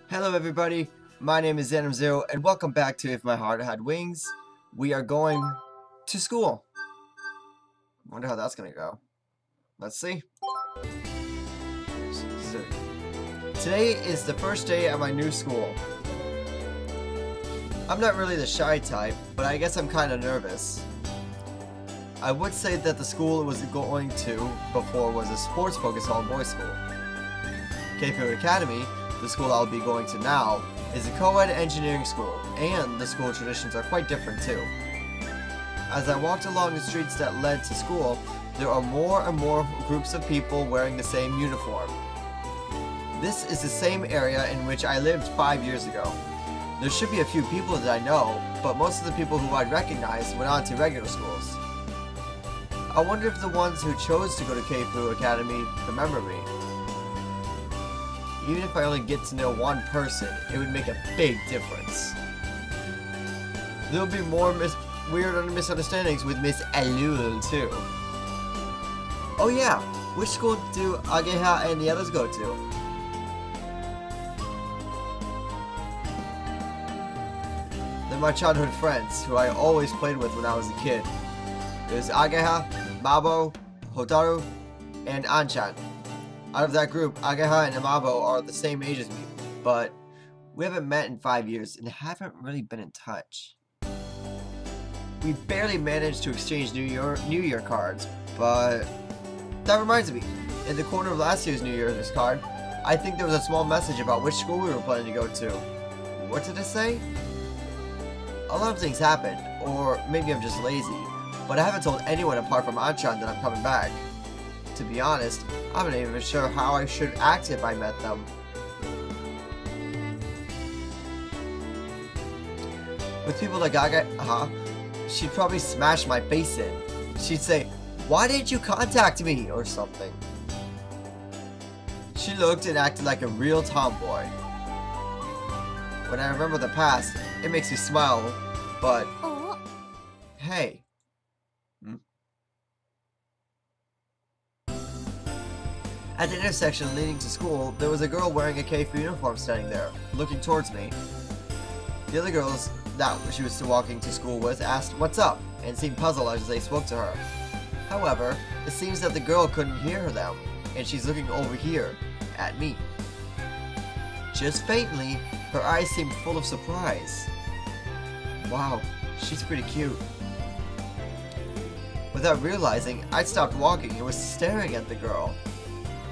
Hello everybody, my name is Xanom Zero and welcome back to If My Heart Had Wings. We are going to school. Wonder how that's gonna go. Let's see. So, today is the first day at my new school. I'm not really the shy type, but I guess I'm kinda nervous. I would say that the school it was going to before was a sports-focused all-boys school. K-Field Academy, the school I'll be going to now, is a co-ed engineering school, and the school traditions are quite different too. As I walked along the streets that led to school, there are more and more groups of people wearing the same uniform. This is the same area in which I lived 5 years ago. There should be a few people that I know, but most of the people who I'd recognize went on to regular schools. I wonder if the ones who chose to go to K-Field Academy remember me. Even if I only get to know one person, it would make a big difference. There'll be more weird misunderstandings with Miss Alul too. Oh yeah, which school do Ageha and the others go to? They're my childhood friends, who I always played with when I was a kid. There's Ageha, Mabo, Hotaru, and Anchan. Out of that group, Ageha and Amabo are the same age as me, but we haven't met in 5 years and haven't really been in touch. We barely managed to exchange New Year cards, but that reminds me, in the corner of last year's New Year's card, I think there was a small message about which school we were planning to go to. What did it say? A lot of things happened, or maybe I'm just lazy, but I haven't told anyone apart from Anchan that I'm coming back. To be honest, I'm not even sure how I should act if I met them. With people like Ageha, she'd probably smash my face in. She'd say, "Why didn't you contact me?" or something. She looked and acted like a real tomboy. When I remember the past, it makes me smile, but hey. At the intersection leading to school, there was a girl wearing a K-Field uniform standing there, looking towards me. The other girls that she was walking to school with asked, "What's up?" and seemed puzzled as they spoke to her. However, it seems that the girl couldn't hear them, and she's looking over here, at me. Just faintly, her eyes seemed full of surprise. Wow, she's pretty cute. Without realizing, I'd stopped walking and was staring at the girl.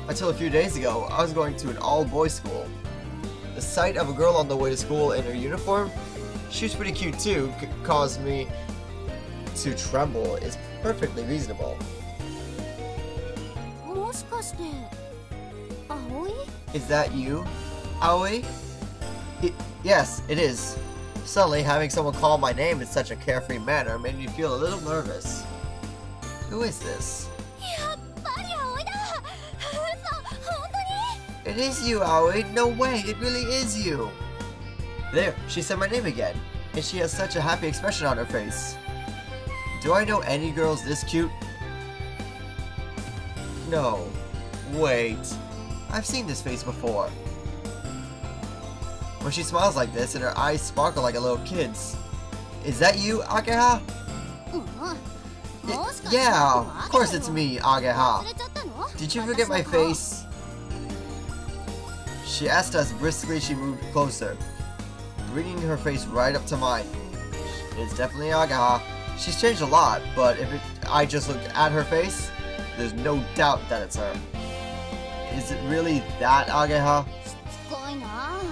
Until a few days ago, I was going to an all-boys school. The sight of a girl on the way to school in her uniform, she was pretty cute too, caused me to tremble is perfectly reasonable. Is that you, Aoi? Yes, it is. Suddenly, having someone call my name in such a carefree manner made me feel a little nervous. Who is this? It is you, Aoi. No way, it really is you. There, she said my name again, and she has such a happy expression on her face. Do I know any girls this cute? No. Wait. I've seen this face before. When she smiles like this and her eyes sparkle like a little kid's. Is that you, Ageha? Yeah, of course it's me, Ageha. Did you forget my face? She asked as briskly she moved closer, bringing her face right up to mine. It's definitely Ageha. She's changed a lot, but if I just looked at her face, there's no doubt that it's her. Is it really that Ageha?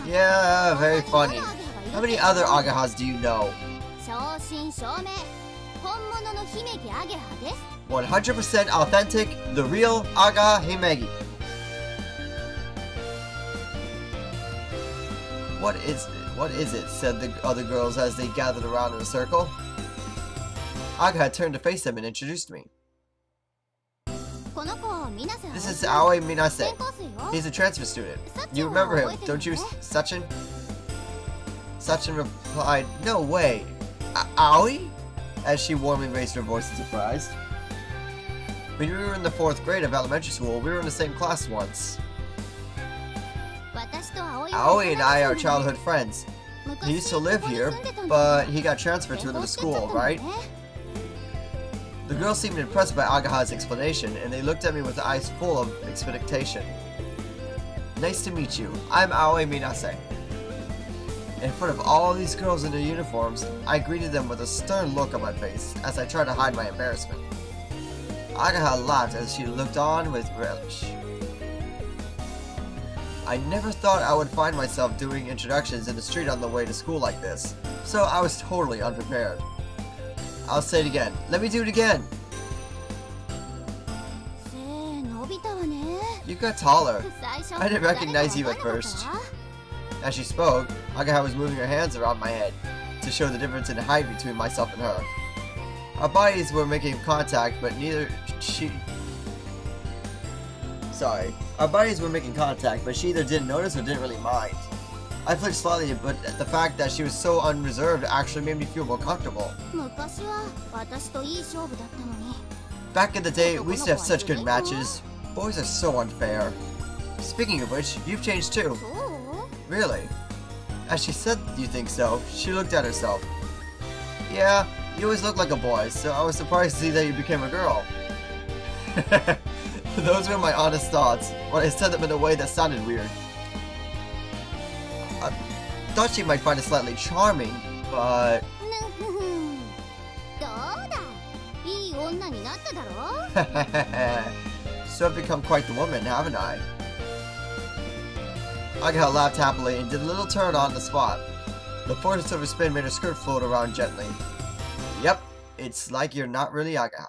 Yeah, very funny. How many other Agehas do you know? 100% authentic, the real Ageha Himegi. What is it? Said the other girls as they gathered around in a circle. Ageha turned to face them and introduced me. This is Aoi Minase. He's a transfer student. You remember him, don't you, Sachin? Sachin replied, "No way. Aoi?" As she warmly raised her voice in surprise. When we were in the 4th grade of elementary school, we were in the same class once. Aoi and I are childhood friends. He used to live here, but he got transferred to another school, right? The girls seemed impressed by Agaha's explanation, and they looked at me with eyes full of expectation. Nice to meet you. I'm Aoi Minase. In front of all these girls in their uniforms, I greeted them with a stern look on my face as I tried to hide my embarrassment. Agaha laughed as she looked on with relish. I never thought I would find myself doing introductions in the street on the way to school like this, so I was totally unprepared. I'll say it again. Let me do it again! You got taller. I didn't recognize you at first. As she spoke, Agaha was moving her hands around my head to show the difference in height between myself and her. Our bodies were making contact, but Our bodies were making contact, but she either didn't notice or didn't really mind. I flinched slightly, but the fact that she was so unreserved actually made me feel more comfortable. Back in the day, we used to have such good matches. Boys are so unfair. Speaking of which, you've changed too. Really? As she said you think so, she looked at herself. Yeah, you always looked like a boy, so I was surprised to see that you became a girl. Those were my honest thoughts, when I said them in a way that sounded weird. I thought she might find it slightly charming, but... So I've become quite the woman, haven't I? Agaha laughed happily and did a little turn on the spot. The force of her spin made her skirt float around gently. Yep, it's like you're not really Agaha.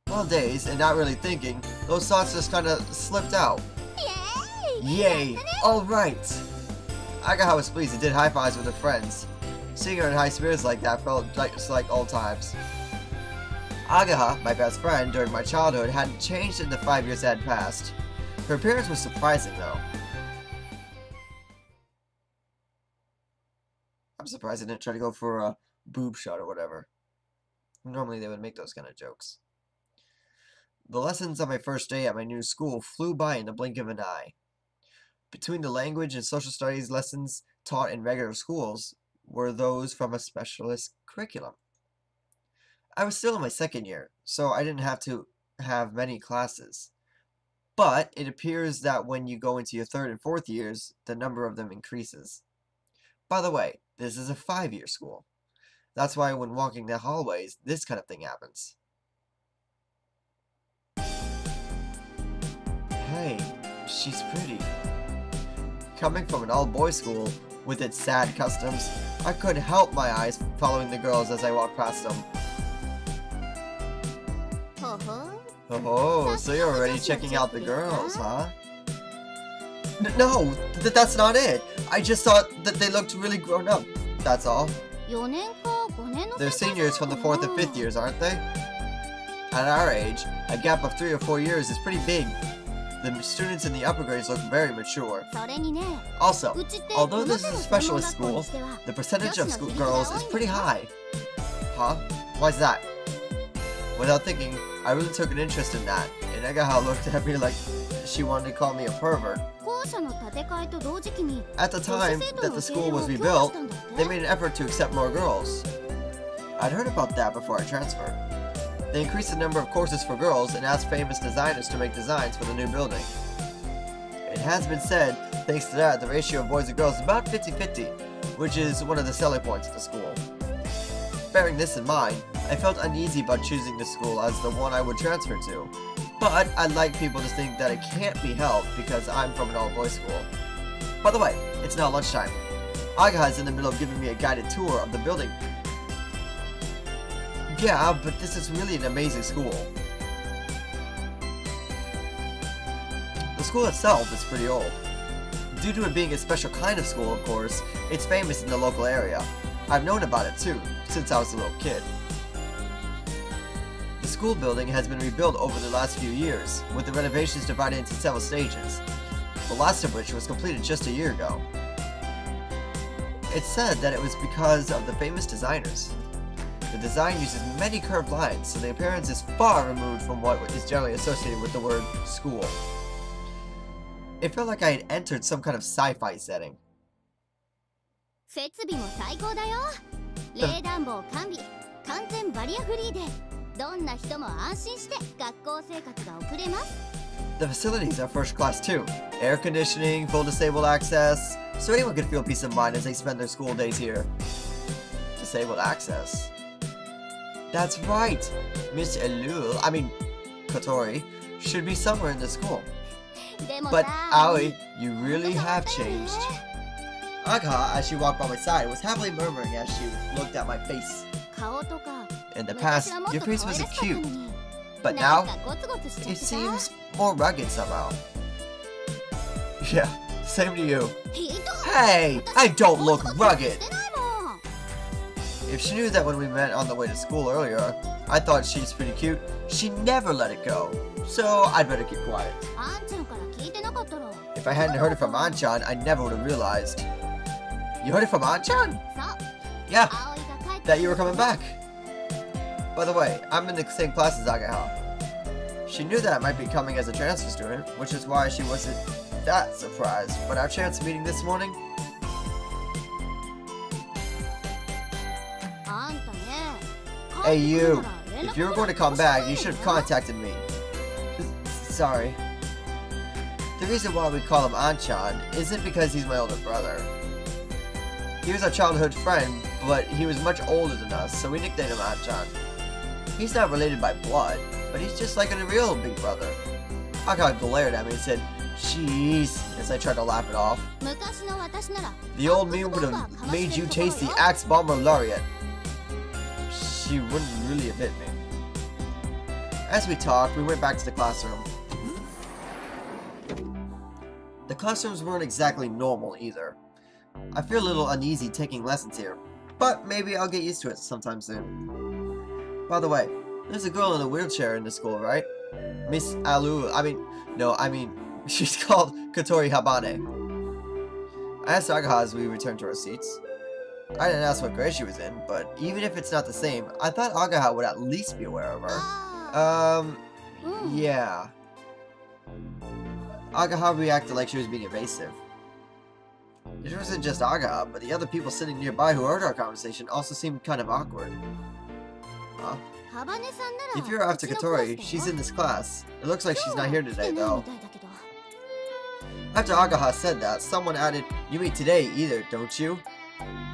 Well, dazed and not really thinking, those thoughts just kinda slipped out. Yay! Alright! Agaha was pleased and did high fives with her friends. Seeing her in high spirits like that felt just like old times. Agaha, my best friend during my childhood, hadn't changed in the 5 years that had passed. Her appearance was surprising though. I'm surprised I didn't try to go for a boob shot or whatever. Normally they would make those kind of jokes. The lessons on my first day at my new school flew by in the blink of an eye. Between the language and social studies lessons taught in regular schools were those from a specialist curriculum. I was still in my second year, so I didn't have to have many classes. But it appears that when you go into your third and fourth years, the number of them increases. By the way, this is a 5-year school. That's why when walking the hallways, this kind of thing happens. Hey, she's pretty. Coming from an all-boys school, with its sad customs, I couldn't help my eyes following the girls as I walked past them. Oh, so you're already checking out the girls, huh? No, that's not it. I just thought that they looked really grown up, that's all. They're seniors from the 4th and 5th years, aren't they? At our age, a gap of 3 or 4 years is pretty big. The students in the upper grades look very mature. Also, although this is a specialist school, the percentage of school girls is pretty high. Huh? Why's that? Without thinking, I really took an interest in that, and Agaha looked at me like she wanted to call me a pervert. At the time that the school was rebuilt, they made an effort to accept more girls. I'd heard about that before I transferred. They increased the number of courses for girls and asked famous designers to make designs for the new building. It has been said, thanks to that, the ratio of boys and girls is about 50-50, which is one of the selling points of the school. Bearing this in mind, I felt uneasy about choosing this school as the one I would transfer to, but I'd like people to think that it can't be helped because I'm from an all-boys school. By the way, it's now lunchtime. Agaha is in the middle of giving me a guided tour of the building. Yeah, but this is really an amazing school. The school itself is pretty old. Due to it being a special kind of school, of course, it's famous in the local area. I've known about it too, since I was a little kid. The school building has been rebuilt over the last few years, with the renovations divided into several stages, the last of which was completed just a year ago. It's said that it was because of the famous designers. The design uses many curved lines, so the appearance is far removed from what is generally associated with the word school. It felt like I had entered some kind of sci-fi setting. 設備も最高だよ。冷暖房完備、完全バリアフリーで、どんな人も安心して学校生活が送れます。The facilities are first class too. Air conditioning, full disabled access, so anyone can feel peace of mind as they spend their school days here. Disabled access. That's right. Miss Kotori, should be somewhere in the school. But Aoi, you really have changed. Agaha, as she walked by my side, was happily murmuring as she looked at my face. In the past, your face wasn't cute, but now, it seems more rugged somehow. Yeah, same to you. Hey, I don't look rugged! If she knew that when we met on the way to school earlier, I thought she's pretty cute, she never let it go. So, I'd better keep quiet. If I hadn't heard it from Anchan, I never would have realized. You heard it from Anchan? Yeah, that you were coming back. By the way, I'm in the same class as Agaha. She knew that I might be coming as a transfer student, which is why she wasn't that surprised. But our chance meeting this morning... Hey you, if you were going to come back, you should have contacted me. Sorry. The reason why we call him Anchan isn't because he's my older brother. He was our childhood friend, but he was much older than us, so we nicknamed him Anchan. He's not related by blood, but he's just like a real big brother. Aka glared at me and said, "Jeez," as I tried to laugh it off. The old me would have made you taste the Axe Bomber Laureate. She wouldn't really have hit me. As we talked, we went back to the classroom. The classrooms weren't exactly normal either. I feel a little uneasy taking lessons here, but maybe I'll get used to it sometime soon. By the way, there's a girl in a wheelchair in the school, right? Miss she's called Kotori Habane. I asked Agaha as we returned to our seats. I didn't ask what grade she was in, but even if it's not the same, I thought Agaha would at least be aware of her. Yeah. Agaha reacted like she was being evasive. It wasn't just Agaha, but the other people sitting nearby who heard our conversation also seemed kind of awkward. Huh? If you're after Kotori, she's in this class. It looks like she's not here today, though. After Agaha said that, someone added, "You mean today either, don't you?"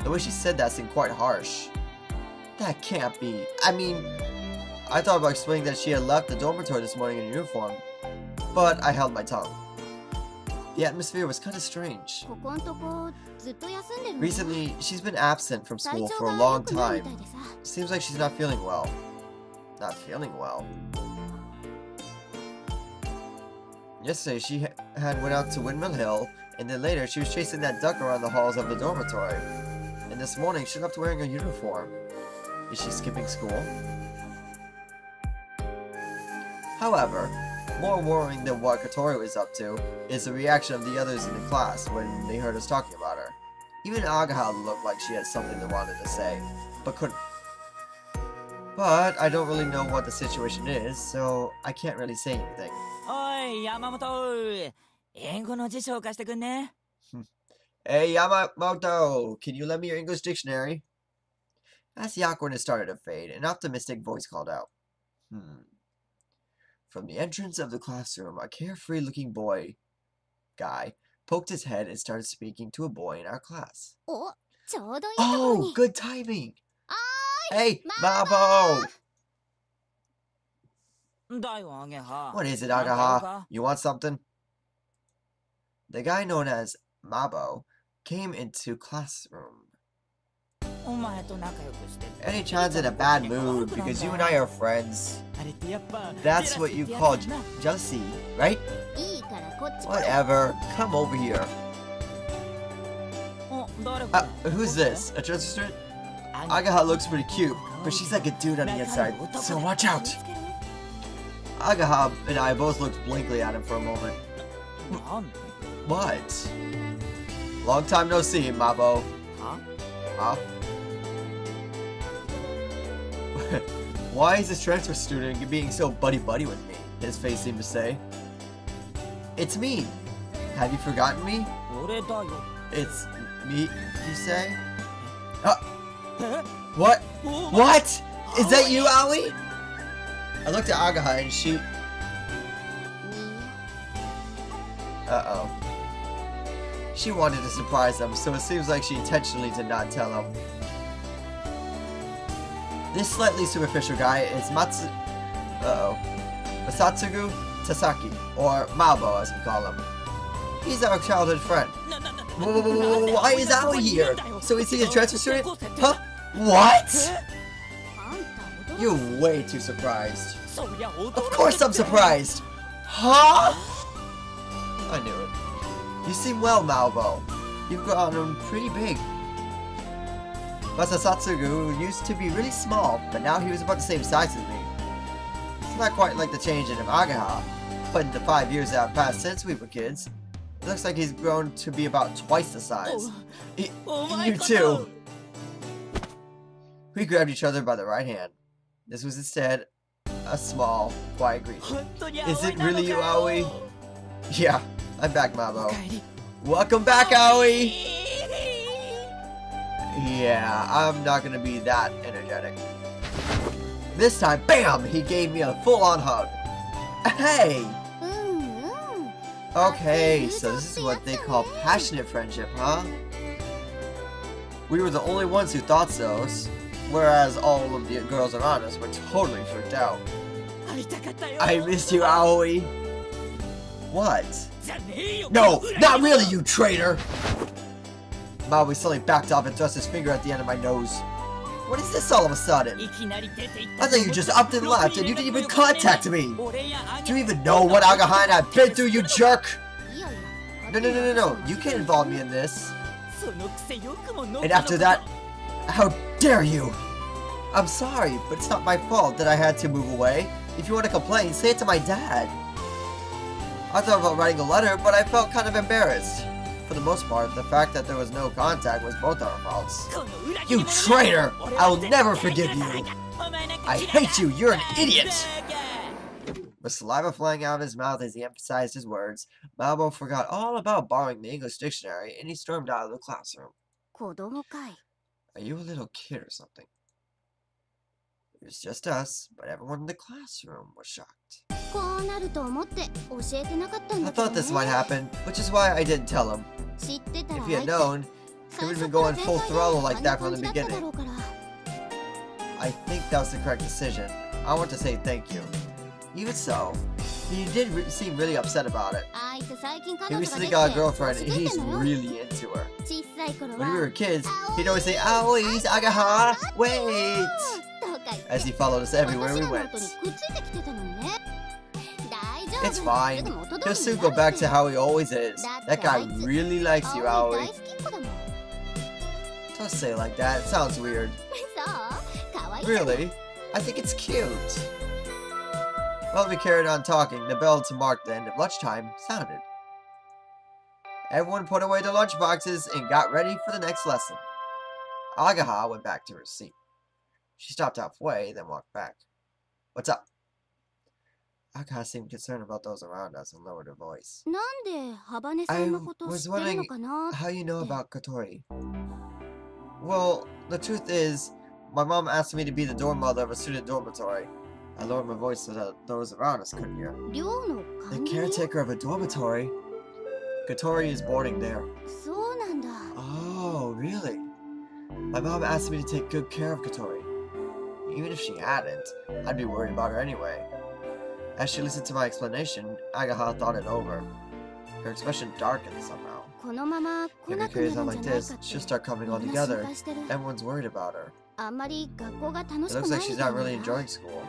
The way she said that seemed quite harsh. That can't be. I mean, I thought about explaining that she had left the dormitory this morning in uniform, but I held my tongue. The atmosphere was kind of strange. Recently, she's been absent from school for a long time. Seems like she's not feeling well. Not feeling well. Yesterday, she had went out to Windmill Hill, and then later she was chasing that duck around the halls of the dormitory. And this morning, she left wearing a uniform. Is she skipping school? However, more worrying than what Kotori was up to is the reaction of the others in the class when they heard us talking about her. Even Agaha looked like she had something they wanted to say, but couldn't. But I don't really know what the situation is, so I can't really say anything. Oi, Yamamoto! Hey Yamamoto, can you lend me your English dictionary? As the awkwardness started to fade, an optimistic voice called out. From the entrance of the classroom, a carefree-looking guy poked his head and started speaking to a boy in our class. Oh, good timing! Hey, Mabo! What is it, Agaha? You want something? The guy known as Mabo came into classroom. Any-chan's in a bad mood because you and I are friends. That's what you call jealousy, right? Whatever, come over here. Who's this? A transfer student? Agaha looks pretty cute, but she's like a dude on the inside, so watch out! Agaha and I both looked blankly at him for a moment. What? Long time no see, Mabo. Huh? Why is this transfer student being so buddy-buddy with me? His face seemed to say. It's me. Have you forgotten me? 俺だよ。 It's me, you say? Uh, え what? お What? Is that you, Aoi? I looked at Agaha and she... に Uh-oh. She wanted to surprise him, so it seems like she intentionally did not tell him. This slightly superficial guy is Masatsugu Tasaki, or Mabo as we call him. He's our childhood friend. ななな Why is Aoi here? So is he a transfer student? Huh? What? あんた驚 You're way too surprised. そりゃ驚 Of course I'm surprised! Huh? I knew it. You seem well, Malvo. You've gotten pretty big. Masasatsugu used to be really small, but now he was about the same size as me. It's not quite like the change in Agaha, but in the 5 years that have passed since we were kids, it looks like he's grown to be about twice the size. You too. We grabbed each other by the right hand. This was instead a small, quiet greeting. Is it really you, Aoi? Yeah, I'm back, Mabo. Welcome back, Aoi! Yeah, I'm not gonna be that energetic. This time, BAM! He gave me a full-on hug. Hey! うんうん Okay, so this is what they call passionate friendship, huh? We were the only ones who thought so, whereas all of the girls around us were totally freaked out. 会いたかったよ I missed you, Aoi. What? じゃねえよ No, not really, you traitor! Maui suddenly backed off and thrust his finger at the end of my nose. What is this all of a sudden? いきなり出て行っ I た thought you just upped and left and you didn't even contact me! 俺やあ Do you even know what Agaha and I've been through, you jerk? いやいや No, no, no, no, no, you can't involve me in this. そのくせよくもの And after that, how dare you? I'm sorry, but it's not my fault that I had to move away. If you want to complain, say it to my dad. I thought about writing a letter, but I felt kind of embarrassed. For the most part, the fact that there was no contact was both our faults. You traitor! I will never forgive you! I hate you! You're an idiot! With saliva flying out of his mouth as he emphasized his words, Malbo forgot all about borrowing the English dictionary and he stormed out of the classroom. 子供かい Are you a little kid or something? It was just us, but everyone in the classroom was shocked. こうなると思って教えてなかったん I だけど thought this ね might happen, which is why I didn't tell him. 知ってたら If he あ had いつ known, he 最 would have 初 been から going 全 full 体 throttle で like あんな that from 感 the じだっただ beginning. ろうから I think that was the correct decision. I want to say thank you. Even so, he did seem really upset about it. あいつ最近彼 He 女がで recently きて got a girlfriend 調 and 子出 he's てんのよ really into her. 小さい頃 When we は were kids, he'd always say, Aoi's Agaha, wait! とか言って As he followed us everywhere 私 we らの went. 後にくっついてきてたのにね大丈夫 It's fine. すぐ元通 He'll り soon に go な back る to how he always is. だっ That てあ guy いつ really likes you, 葵 Aoi. 大好きっ子だもん Don't say it like that. It sounds weird. そうかわいい Really? I think it's cute. While we carried on talking, the bell to mark the end of lunchtime sounded. Everyone put away their lunchboxes and got ready for the next lesson. Agaha went back to her seat. She stopped halfway, then walked back. What's up? Agaha seemed concerned about those around us and lowered her voice. なんでハバネさんのこと知ってるのかな How you know about Kotori? Well, the truth is, my mom asked me to be the dorm mother of a student dormitory. I lowered my voice so that those around us couldn't hear. 寮の The 管理人 caretaker of a dormitory? Kotori is boarding there. そうなんだ Oh, really? My mom asked me to take good care of Kotori. Even if she hadn't, I'd be worried about her anyway. As she listened to my explanation, Agaha thought it over. Her expression darkened somehow. このまま来 If な it くな carries る on ん like じゃない this, かって she'll start coming all みんな心 together. 配してる Everyone's worried about her. あんまり学校が楽 It しく looks な like いみ she's たい not なん really だ enjoying school.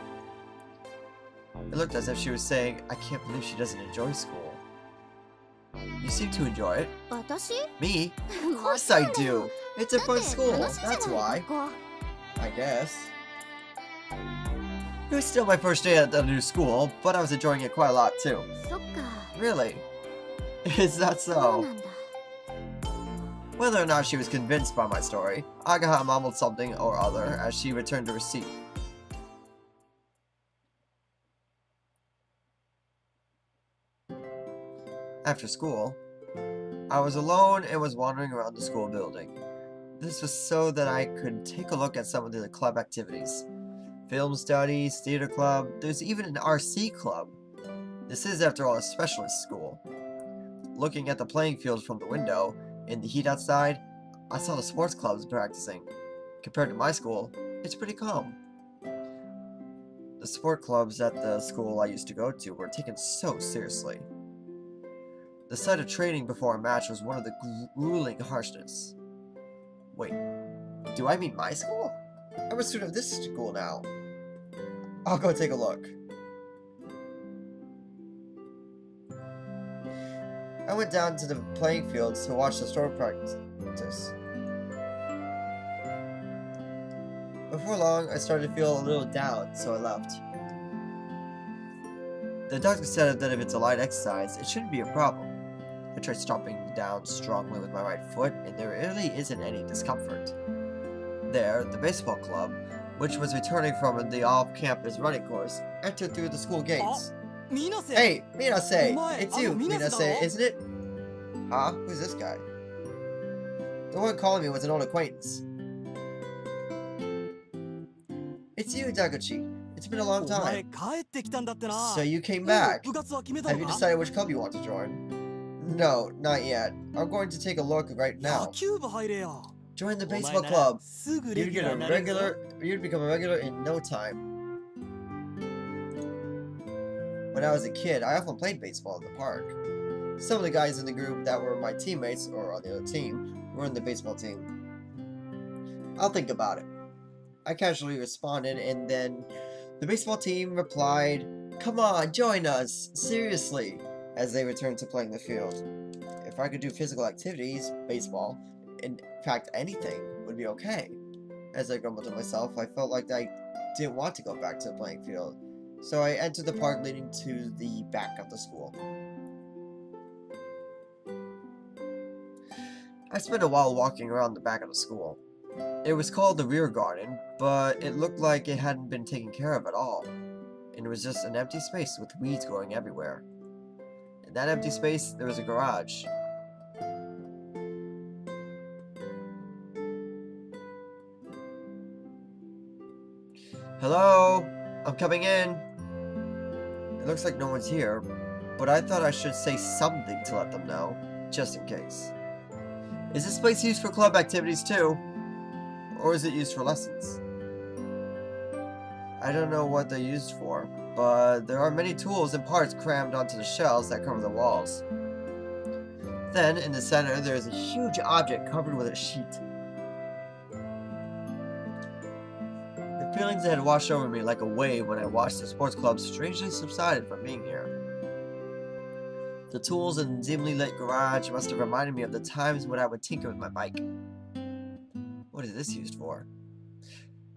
It looked as if she was saying, I can't believe she doesn't enjoy school. You seem to enjoy it. 私 Me? も Of ち course ろ I んだよ do. It's a だ fun って school. 楽しいじゃない That's why. 学校 I guess. It was still my first day at the new school, but I was enjoying it quite a lot too. そっか Really? Is that そう so? なんだ Whether or not she was convinced by my story, Agaha mumbled something or other as she returned to her seat. After school, I was alone and was wandering around the school building. This was so that I could take a look at some of the club activities. Film studies, theater club, there's even an RC club. This is, after all, a specialist school. Looking at the playing field from the window, in the heat outside, I saw the sports clubs practicing. Compared to my school, it's pretty calm. The sport clubs at the school I used to go to were taken so seriously. The sight of training before a match was one of the grueling harshness. Wait, do I mean my school? I'm a student of this school now. I'll go take a look. I went down to the playing fields to watch the sport practice. Before long, I started to feel a little down, so I left. The doctor said that if it's a light exercise, it shouldn't be a problem. I tried stomping down strongly with my right foot, and there really isn't any discomfort. There, the baseball club, which was returning from the off-campus running course, entered through the school gates. Hey, Minase! It's you, Minase, isn't it? Huh? Who's this guy? The one calling me was an old acquaintance. It's you, Daguchi. It's been a long time. So you came back. Have you decided which club you want to join? No, not yet. I'm going to take a look right now. Join the baseball club. You'd become a regular in no time. When I was a kid, I often played baseball in the park. Some of the guys in the group that were my teammates, or on the other team, were in the baseball team. I'll think about it. I casually responded, and then the baseball team replied, "Come on, join us, seriously," as they returned to playing the field. If I could do physical activities, baseball, in fact anything, would be okay. As I grumbled to myself, I felt like I didn't want to go back to the playing field, so I entered the park leading to the back of the school. I spent a while walking around the back of the school. It was called the rear garden, but it looked like it hadn't been taken care of at all, and it was just an empty space with weeds growing everywhere. In that empty space, there was a garage. Hello? I'm coming in. It looks like no one's here, but I thought I should say something to let them know, just in case. Is this place used for club activities too? Or is it used for lessons? I don't know what they're used for, but there are many tools and parts crammed onto the shelves that cover the walls. Then, in the center, there is a huge object covered with a sheet. The feelings that had washed over me like a wave when I watched the sports club strangely subsided from being here. The tools in the dimly lit garage must have reminded me of the times when I would tinker with my bike. What is this used for?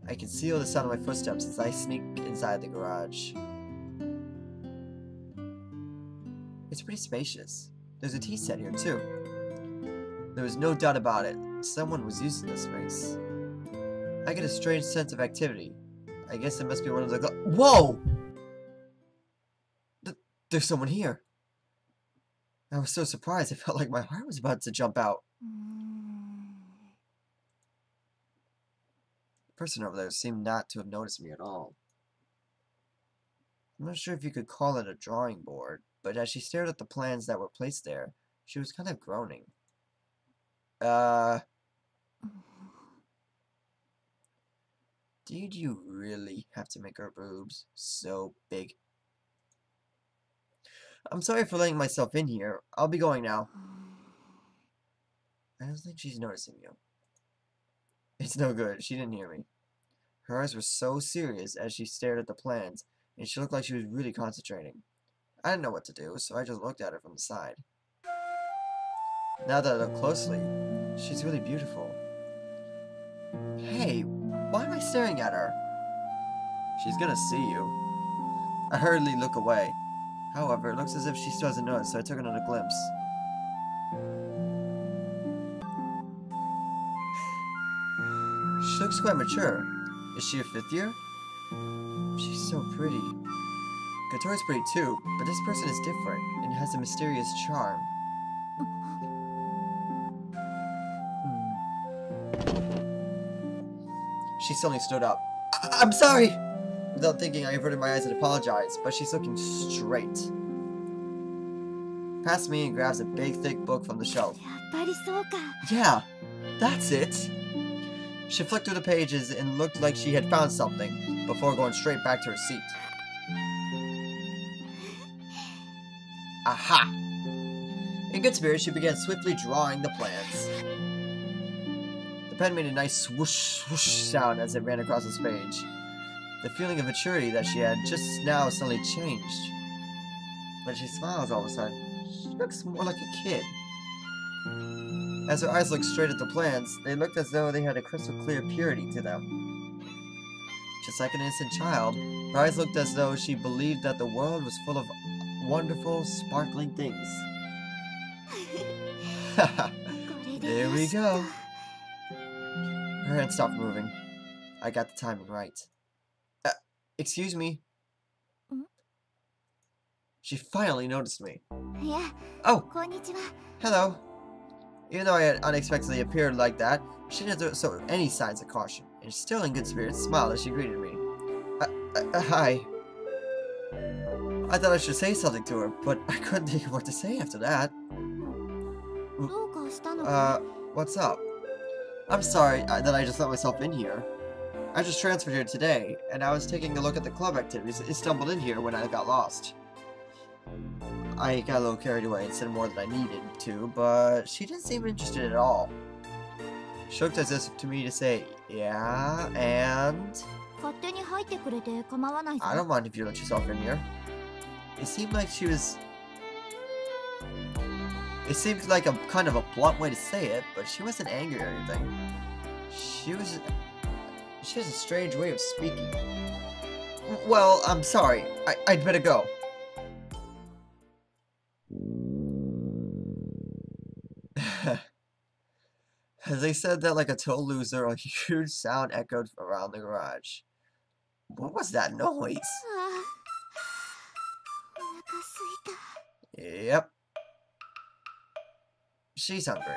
I can feel the sound of my footsteps as I sneak inside the garage. It's pretty spacious. There's a tea set here too. There was no doubt about it. Someone was using this space. I get a strange sense of activity. I guess it must be one of the Whoa! There's someone here. I was so surprised, I felt like my heart was about to jump out. The person over there seemed not to have noticed me at all. I'm not sure if you could call it a drawing board, but as she stared at the plans that were placed there, she was kind of groaning. Did you really have to make her boobs so big? I'm sorry for letting myself in here. I'll be going now. I don't think she's noticing you. It's no good. She didn't hear me. Her eyes were so serious as she stared at the plans, and she looked like she was really concentrating. I didn't know what to do, so I just looked at her from the side. Now that I look closely, she's really beautiful. Hey, why am I staring at her? She's gonna see you. I hurriedly look away. However, it looks as if she still hasn't noticed, so I took another glimpse. She looks quite mature. Is she a 5th year? She's so pretty. Kotori's pretty too, but this person is different and has a mysterious charm. She suddenly stood up. I'm sorry! Without thinking, I averted my eyes and apologized, but she's looking straight past me and grabs a big, thick book from the shelf. Yeah, that's it. She flicked through the pages and looked like she had found something before going straight back to her seat. Aha! In good spirits, she began swiftly drawing the plans. The pen made a nice swoosh, swoosh sound as it ran across this page. The feeling of maturity that she had just now suddenly changed. When she smiles all of a sudden, she looks more like a kid. As her eyes looked straight at the plants, they looked as though they had a crystal clear purity to them. Just like an innocent child, her eyes looked as though she believed that the world was full of wonderful, sparkling things. There we go. Her hand stopped moving. I got the timing right. Excuse me. She finally noticed me. Oh, hello. Even though I had unexpectedly appeared like that, she didn't show any signs of caution, and still in good spirits, smiled as she greeted me. Hi. I thought I should say something to her, but I couldn't think of what to say after that. What's up? I'm sorry that I just let myself in here. I just transferred here today, and I was taking a look at the club activities and stumbled in here when I got lost. I got a little carried away and said more than I needed to, but she didn't seem interested at all. She looked as if to me to say, yeah, and... I don't mind if you let yourself in here. It seemed like she was... It seemed like a kind of a blunt way to say it, but she wasn't angry or anything. She has a strange way of speaking. Well, I'm sorry. I'd better go. As they said that like a total loser, a huge sound echoed around the garage. What was that noise? Yep. She's hungry.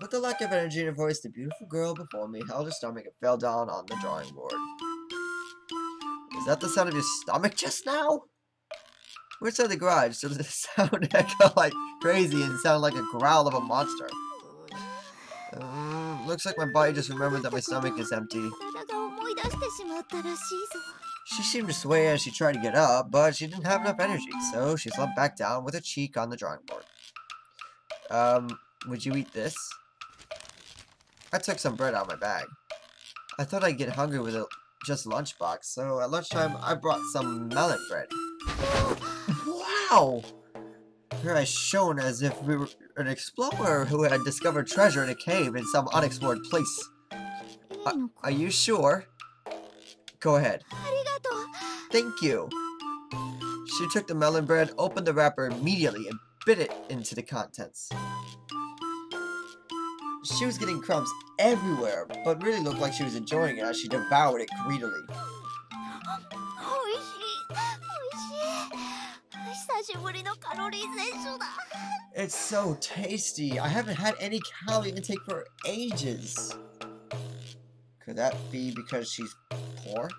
With a lack of energy in her voice, the beautiful girl before me held her stomach and fell down on the drawing board. Is that the sound of your stomach just now? We're inside the garage, so the sound echo like crazy and sound like a growl of a monster. Looks like my body just remembered that my stomach is empty. She seemed to sway as she tried to get up, but she didn't have enough energy, so she slumped back down with her cheek on the drawing board. Would you eat this? I took some bread out of my bag. I thought I'd get hungry with a just lunchbox, so at lunchtime I brought some melon bread. Wow! Her eyes shone as if we were an explorer who had discovered treasure in a cave in some unexplored place. Are you sure? Go ahead. Thank you. She took the melon bread, opened the wrapper immediately, and bit it into the contents. She was getting crumbs everywhere, but really looked like she was enjoying it as she devoured it greedily. It's so tasty. I haven't had any calorie intake for ages. Could that be because she's poor?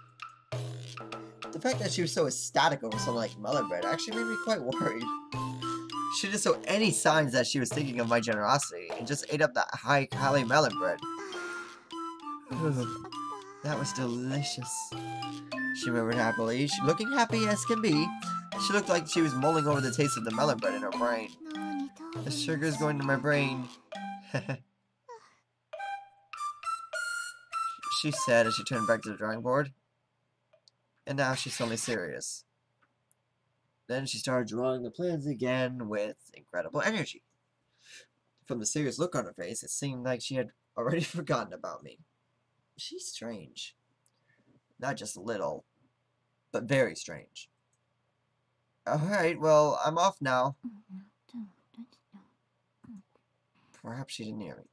The fact that she was so ecstatic over something like melon bread actually made me quite worried. She didn't show any signs that she was thinking of my generosity and just ate up that high-calorie melon bread. That was delicious. She murmured happily, looking happy as can be. She looked like she was mulling over the taste of the melon bread in her brain. The sugar's going to my brain. She said as she turned back to the drawing board. And now she's suddenly serious. Then she started drawing the plans again with incredible energy. From the serious look on her face, it seemed like she had already forgotten about me. She's strange. Not just a little, but very strange. Alright, well, I'm off now. Perhaps she didn't hear me.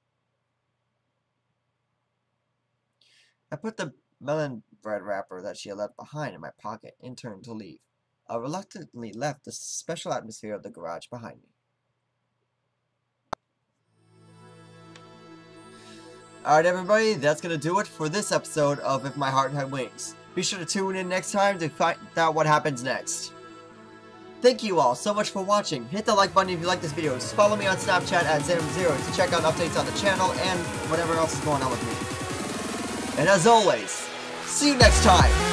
I put the melon bread wrapper that she had left behind in my pocket and turned to leave. I reluctantly left the special atmosphere of the garage behind me. Alright everybody, that's gonna do it for this episode of If My Heart Had Wings. Be sure to tune in next time to find out what happens next. Thank you all so much for watching. Hit the like button if you like this video. Follow me on Snapchat at Xanum0 to check out updates on the channel and whatever else is going on with me. And as always, see you next time!